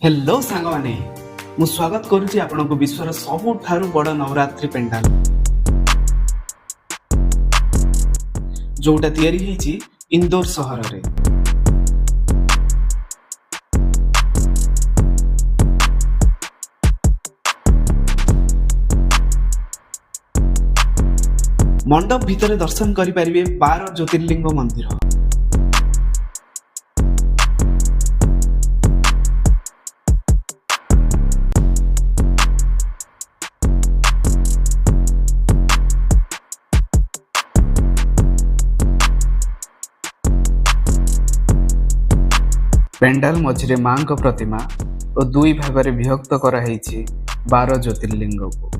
Hello सांग माने मु स्वागत करुछि आपनको विश्वर सबुठारु बड़ नवरात्रि पेंडाल जोटा तयारी हेछि इंदौर सहर रे। मंडप भितर दर्शन करि परिबे 12 ज्योतिर्लिंग मंदिर। पेंडाल मझिरे मां को प्रतिमा और दुई भाग में विभक्त करा 12 ज्योतिर्लिंग को।